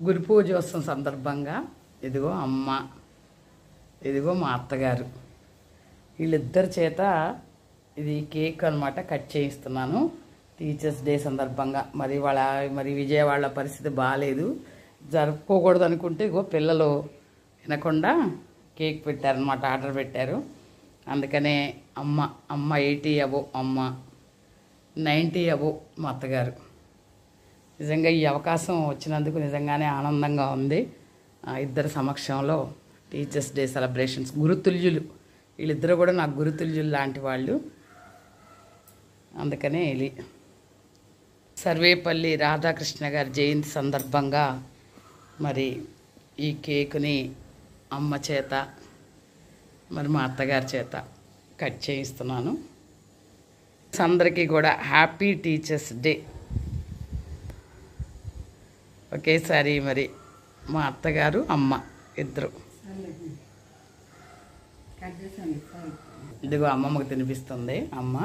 గురు పూజోత్సవం సందర్భంగా ఇదిగో అమ్మ, ఇదిగో మా అత్తగారు, వీళ్ళిద్దరి చేత ఇది కేక్ అనమాట కట్ చేయిస్తున్నాను టీచర్స్ డే సందర్భంగా. మరి విజయవాడలో పరిస్థితి బాగాలేదు, జరుపుకోకూడదు అనుకుంటే ఇగో పిల్లలు వినకుండా కేక్ పెట్టారనమాట, ఆర్డర్ పెట్టారు. అందుకనే అమ్మ 80 అబో, అమ్మ 90 అబో మా అత్తగారు. నిజంగా ఈ అవకాశం వచ్చినందుకు నిజంగానే ఆనందంగా ఉంది. ఇద్దరు సమక్షంలో టీచర్స్ డే సెలబ్రేషన్స్, గురుతుల్యులు వీళ్ళిద్దరూ కూడా నాకు గురుతుల్యులు లాంటి వాళ్ళు. అందుకనే సర్వేపల్లి రాధాకృష్ణ గారి జయంతి సందర్భంగా మరి ఈ కేకుని అమ్మ చేత మరి మా అత్తగారి చేత కట్ చేయిస్తున్నాను. అందరికీ కూడా హ్యాపీ టీచర్స్ డే. ఒకేసారి మరి మా అత్తగారు, అమ్మ ఇద్దరు. ఇదిగో అమ్మమ్మకు తినిపిస్తుంది అమ్మ.